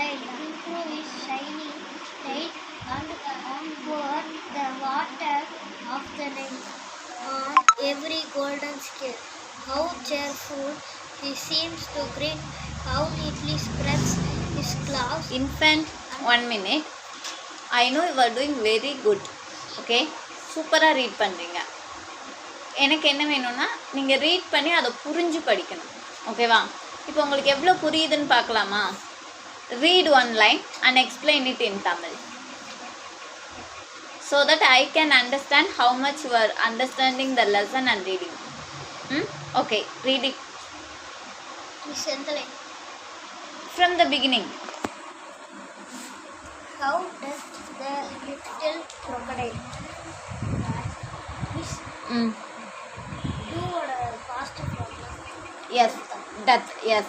crocodile improve his shining tail and pour the water of the Nile on every golden scale. How cheerful he seems to grin, how neatly spreads his claws. Infant, 1 minute. I know you are doing very good. Okay, சூப்பராக read பண்ணுறீங்க. எனக்கு என்ன வேணும்னா நீங்கள் read பண்ணி அதை புரிஞ்சு படிக்கணும். ஓகேவா? இப்போ உங்களுக்கு எவ்வளோ புரியுதுன்னு பார்க்கலாமா? Read 1 line and explain it in Tamil so that I can understand how much you are understanding the lesson and reading. Okay, read it. From the beginning. How does the little crocodile do a past problem? Yes, that, yes.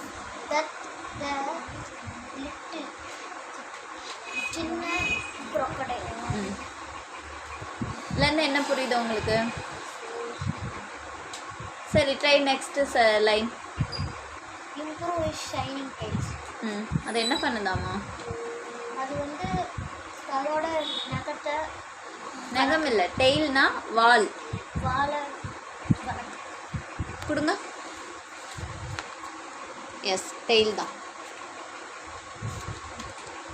That the little சின்ன crocodile. இல்லைன்னு என்ன புரியுது உங்களுக்கு? சரி, try next line. Improve his shining tails. அது என்ன பண்ணுதாமா? அது வந்து அதோட நகத்தை நகம் இல்லை, டெய்ல்னா வால். வாழை கொடுங்க. எஸ், டெய்ல் தான்.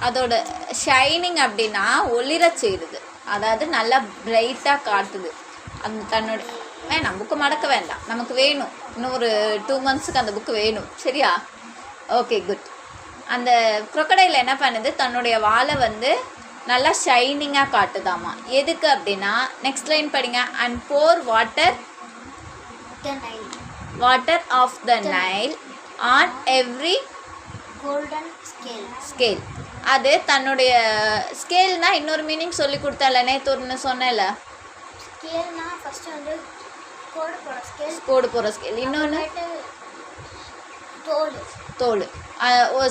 அதோட ஷைனிங் அப்படின்னா ஒளிர செய்யுது, அதாவது நல்லா பிரைட்டாக காட்டுது. அந்த தன்னோட வேணாம், புக்கு மடக்க வேண்டாம், நமக்கு வேணும். இன்னும் ஒரு 2 monthsக்கு அந்த புக்கு வேணும். சரியா? Okay, good. அந்த crocodile என்ன பண்ணுது, தன்னுடைய வாலை வந்து நல்லா ஷைனிங்காக காட்டுதாமா. எதுக்கு அப்படின்னா, நெக்ஸ்ட் லைன் படிங்க. And pour water of the Nile on every golden scale. அது தன்னுடைய ஸ்கேல்னா இன்னொரு மீனிங் சொல்லி கொடுத்தால, நேற்று சொன்னேன்ல. ஸ்கேல்னா ஃபர்ஸ்ட் வந்து கோடு போகிற ஸ்கேல், இன்னொன்று தோல்.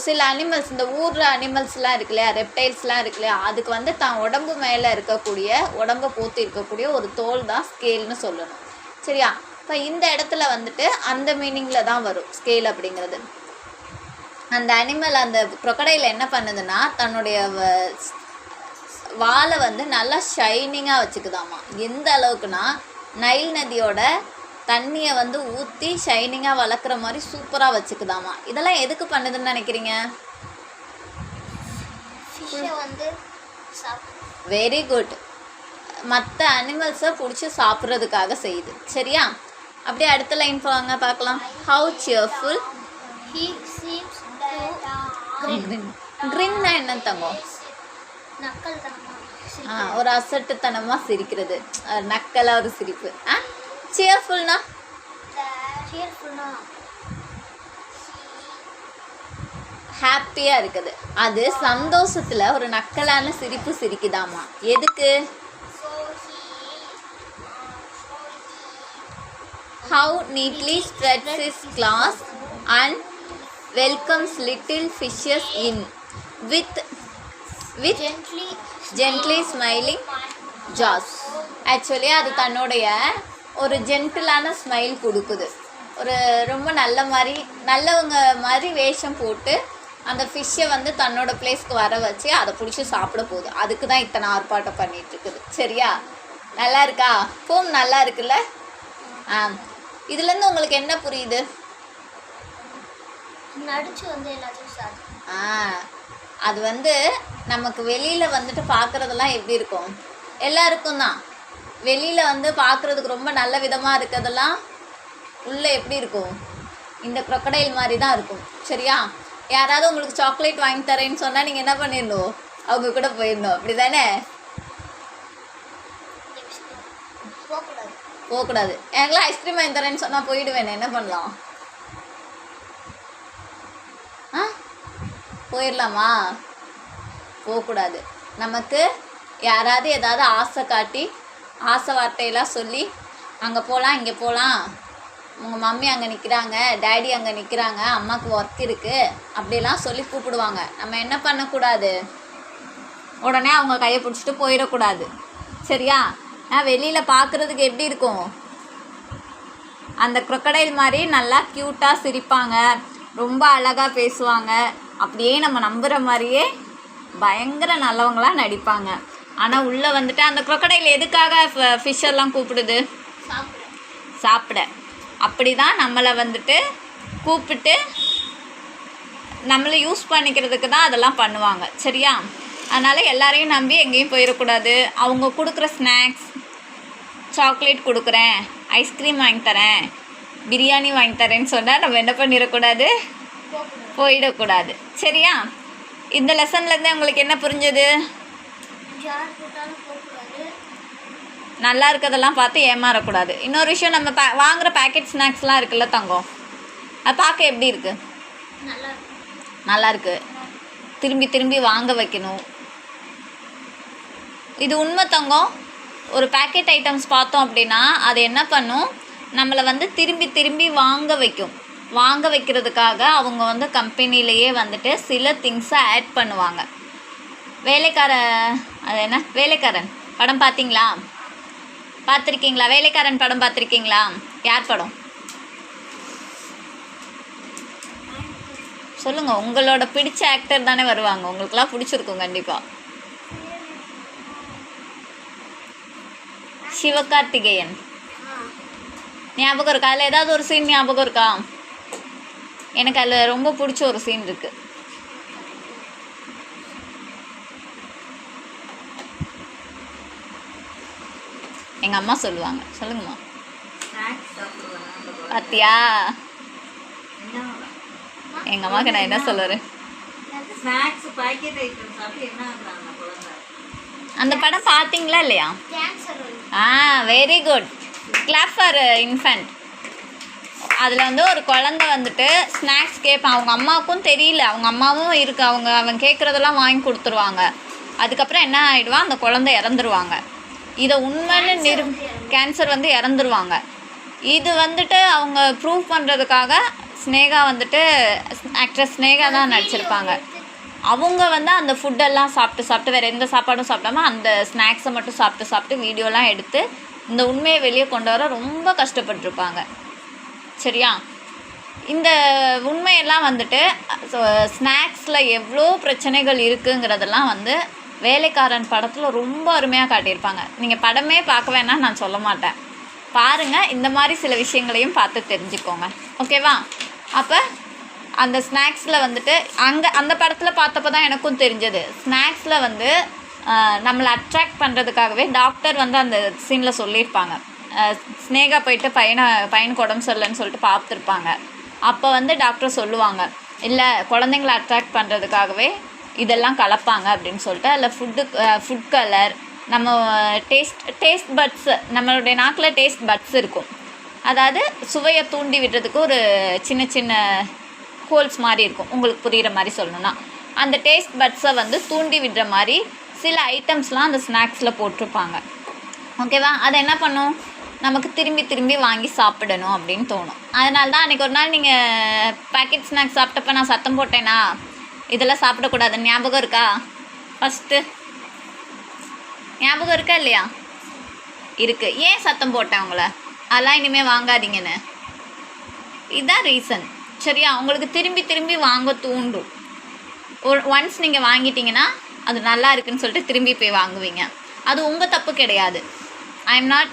சில அனிமல்ஸ், இந்த ஊர் அனிமல்ஸ்லாம் இருக்கு இல்லையா, ரெப்டைல்ஸ்லாம் இருக்கு இல்லையா, அதுக்கு வந்து தான் உடம்பு மேலே இருக்கக்கூடிய, உடம்பை போற்றி இருக்கக்கூடிய ஒரு தோல் தான் ஸ்கேல்னு சொல்லணும். சரியா? இப்போ இந்த இடத்துல வந்துட்டு அந்த மீனிங்கில் தான் வரும் ஸ்கேல் அப்படிங்கிறது. அந்த அனிமல், அந்த crocodile என்ன பண்ணுதுன்னா, தன்னுடைய வாலை வந்து நல்லா ஷைனிங்காக வச்சுக்குதாமா. எந்த அளவுக்குன்னா, நைல் நதியோட தண்ணியை வந்து ஊற்றி ஷைனிங்காக வளர்க்குற மாதிரி சூப்பராக வச்சுக்குதாமா. இதெல்லாம் எதுக்கு பண்ணுதுன்னு நினைக்கிறீங்க? Very good. மற்ற அனிமல்ஸை பிடிச்சி சாப்பிட்றதுக்காக செய்யுது. சரியா? அப்படியே அடுத்த லைன் போவாங்க, பார்க்கலாம். How cheerful he seems to கிரின்னா என்ன தங்கம்? நக்கல் ஒரு அசட்டுத்தனமாக சிரிக்கிறது, நக்கலாக ஒரு சிரிப்பு. சியர்ஃபுல்னா ஹாப்பியாக இருக்குது. அது சந்தோஷத்தில் ஒரு நக்கலான சிரிப்பு சிரிக்குதாமா. எதுக்கு? How neatly spreads his claws and welcomes little fishes in with gently smiling jaws. Actually அது தன்னுடைய ஒரு ஜென்டிலான ஸ்மைல் கொடுக்குது. ஒரு ரொம்ப நல்லவங்க மாதிரி வேஷம் போட்டு அந்த ஃபிஷ்ஷை வந்து தன்னோட பிளேஸ்க்கு வர வச்சு அதை பிடிச்சி சாப்பிட போகுது. அதுக்கு தான் இத்தனை ஆர்ப்பாட்டம் பண்ணிட்டு இருக்குது. சரியா? நல்லா இருக்கா? போம் நல்லா இருக்குல்ல? இதுலேருந்து உங்களுக்கு என்ன புரியுது? நடிச்சு வந்து எல்லாத்தையும் அது வந்து நமக்கு வெளியில் வந்துட்டு பார்க்குறதெல்லாம் எப்படி இருக்கும்? எல்லாருக்கும் தான் வெளியில் வந்து பார்க்குறதுக்கு ரொம்ப நல்ல விதமாக இருக்கிறதெல்லாம் உள்ளே எப்படி இருக்கும்? இந்த crocodile மாதிரி தான் இருக்கும். சரியா? யாராவது உங்களுக்கு சாக்லேட் வாங்கி தரேன்னு சொன்னால் நீங்கள் என்ன பண்ணிடணும்? அவங்க கூட போயிடணும். அப்படி தானே? போகக்கூடாது. எனக்குலாம் ஐஸ்கிரீம் வாங்கி தரேன்னு சொன்னால் போயிடுவேன். என்ன பண்ணலாம்? போயிடலாமா? போகக்கூடாது. நமக்கு யாராவது ஏதாவது ஆசை காட்டி, ஆசை வார்த்தையெல்லாம் சொல்லி, அங்கே போகலாம், இங்கே போகலாம், உங்கள் மம்மி அங்கே நிற்கிறாங்க, டேடி அங்கே நிற்கிறாங்க, அம்மாவுக்கு ஒர்க் இருக்குது, அப்படிலாம் சொல்லி கூப்பிடுவாங்க. நம்ம என்ன பண்ணக்கூடாது? உடனே அவங்க கையை பிடிச்சிட்டு போயிடக்கூடாது. சரியா? வெளியில் பார்க்குறதுக்கு எப்படி இருக்கும்? அந்த crocodile மாதிரி நல்லா க்யூட்டாக சிரிப்பாங்க, ரொம்ப அழகாக பேசுவாங்க, அப்படியே நம்ம நம்புகிற மாதிரியே பயங்கர நல்லவங்களாக நடிப்பாங்க. ஆனால் உள்ளே வந்துட்டு அந்த crocodile எதுக்காக ஃபிஷ்ஷெல்லாம் கூப்பிடுது? சாப்பிட. அப்படி தான் நம்மளை வந்துட்டு கூப்பிட்டு நம்மளை யூஸ் பண்ணிக்கிறதுக்கு தான் அதெல்லாம் பண்ணுவாங்க. சரியா? அதனால் எல்லாரையும் நம்பி எங்கேயும் போயிடக்கூடாது. அவங்க கொடுக்குற ஸ்நாக்ஸ், சாக்லேட் கொடுக்குறேன், ஐஸ்கிரீம் வாங்கி தரேன், பிரியாணி வாங்கி தரேன்னு சொன்னால் நம்ம என்ன பண்ணிடக்கூடாது? போயிடக்கூடாது. சரியா? இந்த லெசன்லேருந்து உங்களுக்கு என்ன புரிஞ்சது? நல்லா இருக்கிறதெல்லாம் பார்த்து ஏமாறக்கூடாது. இன்னொரு விஷயம், நம்ம வாங்குகிற பேக்கெட் ஸ்நாக்ஸ்லாம் இருக்குல்ல தங்கம், அது பார்க்க எப்படி இருக்குது? நல்லா இருக்கு. திரும்பி திரும்பி வாங்க வைக்கணும். இது உண்மை தங்கம். ஒரு பேக்கெட் ஐட்டம்ஸ் பார்த்தோம் அப்படின்னா அது என்ன பண்ணும்? நம்மளை வந்து திரும்பி திரும்பி வாங்க வைக்கும். வாங்க வைக்கிறதுக்காக அவங்க வந்து கம்பெனிலேயே வந்துட்டு சில திங்ஸை ஆட் பண்ணுவாங்க. அது என்ன, வேலைக்காரன் படம் பார்த்தீங்களா? பார்த்துருக்கீங்களா? வேலைக்காரன் படம் பார்த்துருக்கீங்களா? யார் படம் சொல்லுங்கள். உங்களோட பிடிச்ச ஆக்டர் தானே வருவாங்க, உங்களுக்குலாம் பிடிச்சிருக்கும் கண்டிப்பாக. சிவகார்த்திகேயன் ஞாபகம் இருக்கா? அதில் ஏதாவது ஒரு சீன் ஞாபகம் இருக்கா? எனக்கு அதில் ரொம்ப பிடிச்ச ஒரு சீன் இருக்குது. எங்கள் அம்மா சொல்லுவாங்க. சொல்லுங்கம்மா. பாத்தியா? எங்கள் அம்மாவுக்கு நான் என்ன சொல்லுறேன்? அந்த படம் பார்த்தீங்களா இல்லையா? Very good. Clap for infant. அதில் வந்து ஒரு குழந்தை வந்துட்டு ஸ்நாக்ஸ் கேட்பான். அவங்க அம்மாவுக்கும் தெரியல, அவங்க அம்மாவும் இருக்கு, அவன் கேட்குறதெல்லாம் வாங்கி கொடுத்துருவாங்க. அதுக்கப்புறம் என்ன ஆகிடுவா? அந்த குழந்தை இறந்துருவாங்க. இதை உண்மைன்னு கேன்சர் வந்து இறந்துருவாங்க. இது வந்துட்டு அவங்க ப்ரூவ் பண்ணுறதுக்காக ஸ்னேகா வந்துட்டு ஆக்ட்ரஸ் ஸ்னேகா தான் நடிச்சிருப்பாங்க. அவங்க வந்து அந்த ஃபுட்டெல்லாம் சாப்பிட்டு வேறு எந்த சாப்பாடும் சாப்பிடாம அந்த ஸ்நாக்ஸை மட்டும் சாப்பிட்டு வீடியோலாம் எடுத்து இந்த உண்மையை வெளியே கொண்டு வர ரொம்ப கஷ்டப்பட்டுருப்பாங்க. சரியா? இந்த உண்மையெல்லாம் வந்துட்டு ஸ்நாக்ஸில் எவ்வளோ பிரச்சனைகள் இருக்குங்கிறதெல்லாம் வந்து வேலைக்காரன் படத்தில் ரொம்ப அருமையாக காட்டியிருப்பாங்க. நீங்கள் படமே பார்க்க வேணாம் நான் சொல்ல மாட்டேன், பாருங்கள். இந்த மாதிரி சில விஷயங்களையும் பார்த்து தெரிஞ்சுக்கோங்க. ஓகேவா? அப்போ அந்த ஸ்நாக்ஸில் வந்துட்டு அந்த படத்தில் பார்த்தப்போ தான் எனக்கும் தெரிஞ்சது. ஸ்நாக்ஸில் வந்து நம்மளை அட்ராக்ட் பண்ணுறதுக்காகவே டாக்டர் வந்து அந்த சீனில் சொல்லியிருப்பாங்க. ஸ்னேகா போயிட்டு பையனுக்கு உடம்பு சரியில்லைன்னு சொல்லிட்டு பார்த்துருப்பாங்க. அப்போ வந்து டாக்டர் சொல்லுவாங்க, இல்லை குழந்தைங்கள அட்ராக்ட் பண்ணுறதுக்காகவே இதெல்லாம் கலப்பாங்க அப்படின்னு சொல்லிட்டு. அதில் ஃபுட் கலர், நம்ம டேஸ்ட் பட்ஸு, நம்மளுடைய நாக்கில் டேஸ்ட் பட்ஸ் இருக்கும். அதாவது சுவையை தூண்டி விடுறதுக்கு ஒரு சின்ன சின்ன ஹோல்ஸ் மாதிரி இருக்கும். உங்களுக்கு புரிகிற மாதிரி சொல்லணுன்னா அந்த டேஸ்ட் பட்ஸை வந்து தூண்டி விடுற மாதிரி சில ஐட்டம்ஸ்லாம் அந்த ஸ்நாக்ஸில் போட்டிருப்பாங்க. ஓகேவா? அதை என்ன பண்ணும்? நமக்கு திரும்பி திரும்பி வாங்கி சாப்பிடணும் அப்படின்னு தோணும். அதனால தான் அன்றைக்கி ஒரு நாள் நீங்கள் பேக்கெட் ஸ்நாக்ஸ் சாப்பிட்டப்ப நான் சத்தம் போட்டேனா, இதெல்லாம் சாப்பிடக்கூடாது. ஞாபகம் இருக்கா? ஃபஸ்ட்டு ஞாபகம் இருக்கா இல்லையா? இருக்குது. ஏன் சத்தம் போட்டேன் உங்களை? அதெல்லாம் இனிமேல் வாங்காதீங்கன்னு. இதுதான் ரீசன். சரியா? உங்களுக்கு திரும்பி திரும்பி வாங்க தூண்டும். ஒன்ஸ் நீங்கள் வாங்கிட்டீங்கன்னா அது நல்லா இருக்குன்னு சொல்லிட்டு திரும்பி போய் வாங்குவீங்க. அது உங்கள் தப்பு கிடையாது. I am not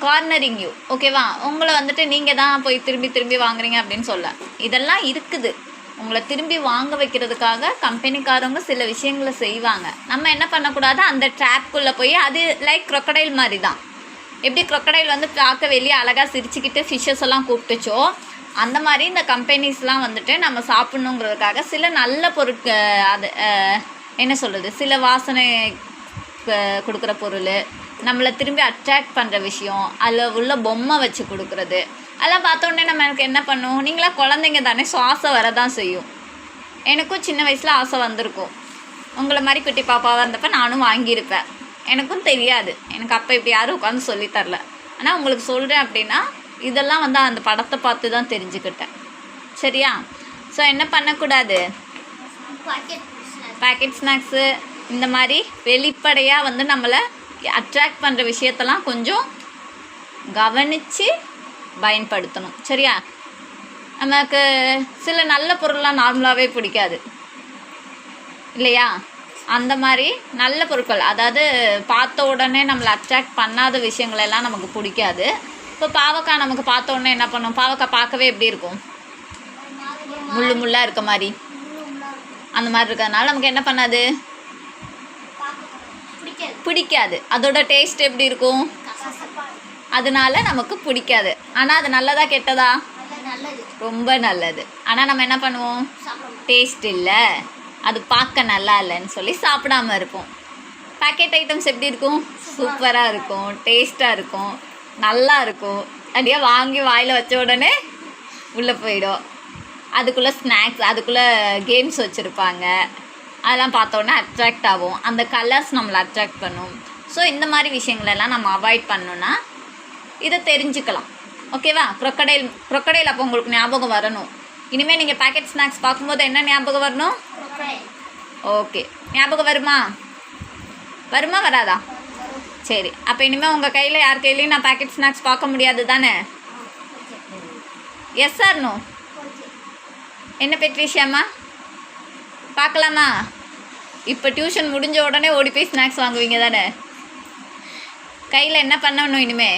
cornering you. ஓகேவா? உங்களை வந்துட்டு நீங்கள் தான் போய் திரும்பி திரும்பி வாங்குறீங்க அப்படின்னு சொல்ல. இதெல்லாம் இருக்குது. உங்களை திரும்பி வாங்க வைக்கிறதுக்காக கம்பெனிக்காரவங்க சில விஷயங்களை செய்வாங்க. நம்ம என்ன பண்ணக்கூடாது? அந்த ட்ராப்குள்ளே போய், அது லைக் crocodile மாதிரி தான். எப்படி crocodile வந்து பார்க்க வெளியே அழகாக சிரிச்சுக்கிட்டு ஃபிஷ்ஷஸ் எல்லாம் கூப்பிட்டுச்சோ, அந்த மாதிரி இந்த கம்பெனிஸ்லாம் வந்துட்டு நம்ம சாப்பிட்ணுங்கிறதுக்காக சில நல்ல அது என்ன சொல்கிறது, சில வாசனை கொடுக்குற பொருள், நம்மளை திரும்பி அட்ராக்ட் பண்ணுற விஷயம், அதில் உள்ள பொம்மை வச்சு கொடுக்குறது, அதெல்லாம் பார்த்தோன்னே நம்ம எனக்கு என்ன பண்ணும்? நீங்களாம் குழந்தைங்க தானே, ஸோ ஆசை வரதான் செய்யும். எனக்கும் சின்ன வயசில் ஆசை வந்திருக்கும். உங்களை மாதிரி குட்டி பாப்பாவாக இருந்தப்போ நானும் வாங்கியிருப்பேன். எனக்கும் தெரியாது, எனக்கு அப்போ இப்படி யாரும் உட்காந்து சொல்லித்தரல. ஆனால் உங்களுக்கு சொல்கிறேன் அப்படின்னா இதெல்லாம் வந்து அந்த படத்தை பார்த்து தான் தெரிஞ்சுக்கிட்டேன். சரியா? ஸோ என்ன பண்ணக்கூடாது? பேக்கெட் ஸ்நாக்ஸு இந்த மாதிரி வெளிப்படையாக வந்து நம்மளை அட்ராக்ட் பண்ணுற விஷயத்தெல்லாம் கொஞ்சம் கவனித்து பயன்படுத்தணும். சரியா? நமக்கு சில நல்ல பொருள்லாம் நார்மலாகவே பிடிக்காது இல்லையா? அந்த மாதிரி நல்ல பொருட்கள், அதாவது பார்த்த உடனே நம்மளை அட்ராக்ட் பண்ணாத விஷயங்கள் எல்லாம் நமக்கு பிடிக்காது. இப்போ பாவக்காய் நமக்கு பார்த்த உடனே என்ன பண்ணும்? பாவக்காய் பார்க்கவே எப்படி இருக்கும்? முள்ளு முள்ளாக இருக்க மாதிரி, அந்த மாதிரி இருக்கிறதுனால நமக்கு என்ன பண்ணாது? பிடிக்காது. அதோட டேஸ்ட் எப்படி இருக்கும்? அதனால நமக்கு பிடிக்காது. ஆனால் அது நல்லதா கெட்டதா? ரொம்ப நல்லது. ஆனால் நம்ம என்ன பண்ணுவோம்? டேஸ்ட் இல்லை, அது பார்க்க நல்லா இல்லைன்னு சொல்லி சாப்பிடாம இருப்போம். பேக்கெட் ஐட்டம்ஸ் எப்படி இருக்கும்? சூப்பராக இருக்கும், டேஸ்ட்டாக இருக்கும், நல்லா இருக்கும். அப்படியே வாங்கி வாயில் வச்ச உடனே உள்ளே போயிடும். அதுக்குள்ளே ஸ்நாக்ஸ், அதுக்குள்ளே கேம்ஸ் வச்சுருப்பாங்க. அதெல்லாம் பார்த்தோன்னே அட்ராக்ட் ஆகும். அந்த கலர்ஸ் நம்மளை அட்ராக்ட் பண்ணும். ஸோ இந்த மாதிரி விஷயங்களெல்லாம் நம்ம அவாய்ட் பண்ணோன்னா இதை தெரிஞ்சுக்கலாம். ஓகேவா? க்ரொக்கடைல் அப்போ உங்களுக்கு ஞாபகம் வரணும். இனிமேல் நீங்கள் பேக்கெட் ஸ்நாக்ஸ் பார்க்கும்போது என்ன ஞாபகம் வரணும்? ஓகே, ஞாபகம் வருமா? வராதா? சரி, அப்போ இனிமேல் உங்கள் கையில் யார் கையிலையும் நான் பேக்கெட் ஸ்நாக்ஸ் பார்க்க முடியாது தானே? Yes or no? என்ன பெட்ரிஷியாம்மா, பார்க்கலாமா? இப்போ டியூஷன் முடிஞ்ச உடனே ஓடி போய் ஸ்நாக்ஸ் வாங்குவீங்க தானே? கையில் என்ன பண்ணணும் இனிமே?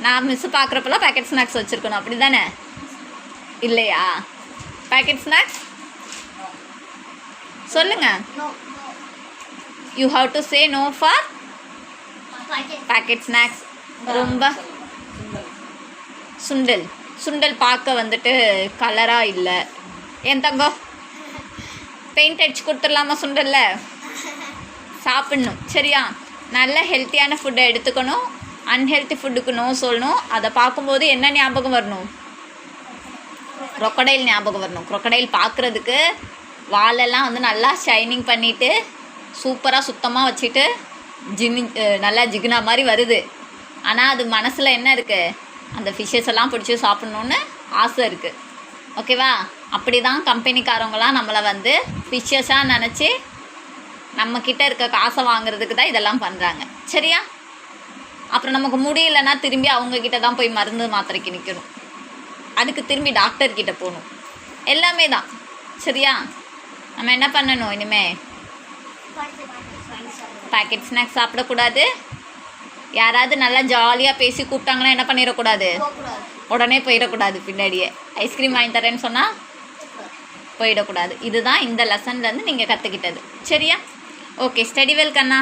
நான் மிஸ்ஸு பார்க்குறப்பெல்லாம் பேக்கெட் ஸ்நாக்ஸ் வச்சுருக்கணும், அப்படி தானே? இல்லையா? பேக்கெட் ஸ்நாக்ஸ் சொல்லுங்கள். You have to say no for packet snacks. ரொம்ப சுண்டல் பார்க்க வந்துட்டு கலராக இல்லை. என் தங்கம், பெயிண்ட் அடிச்சு கொடுத்துடலாமா சுண்டலில்? சாப்பிட்ணும், சரியா? நல்ல ஹெல்த்தியான ஃபுட்டை எடுத்துக்கணும். அன்ஹெல்த்தி ஃபுட்டுக்கு நோ சொல்லணும். அதை பார்க்கும்போது என்ன ஞாபகம் வரணும்? க்ரொக்கடைல் ஞாபகம் வரணும். க்ரொக்கடைல் பார்க்குறதுக்கு வாலெல்லாம் வந்து நல்லா ஷைனிங் பண்ணிவிட்டு சூப்பராக சுத்தமாக வச்சுட்டு நல்லா ஜிகுனா மாதிரி வருது. ஆனால் அது மனசில் என்ன இருக்குது? அந்த ஃபிஷ்ஷஸ் எல்லாம் பிடிச்சி சாப்பிட்ணுன்னு ஆசை இருக்குது. ஓகேவா? அப்படி தான் கம்பெனிக்காரவங்களாம் நம்மளை வந்து ஃபிஷ்ஷஸாக நினச்சி நம்மக்கிட்ட இருக்க காசை வாங்குறதுக்கு தான் இதெல்லாம் பண்ணுறாங்க, சரியா? அப்புறம் நமக்கு முடியலைன்னா திரும்பி அவங்கக்கிட்ட தான் போய் மருந்து மாத்திரைக்கு நிற்கணும். அதுக்கு திரும்பி டாக்டர்கிட்ட போகணும். எல்லாமே தான், சரியா? நம்ம என்ன பண்ணணும் இனிமே? பேக்கெட் ஸ்நாக்ஸ் சாப்பிடக்கூடாது. யாராவது நல்லா ஜாலியாக பேசி கூப்பிட்டாங்கன்னா என்ன பண்ணிடக்கூடாது? உடனே போயிடக்கூடாது. பின்னாடியே ஐஸ்கிரீம் வாங்கி தரேன்னு சொன்னால் போயிடக்கூடாது. இதுதான் இந்த லெசன்லேருந்து நீங்கள் கற்றுக்கிட்டது, சரியா? ஓகே, ஸ்டடி வெல் கண்ணா.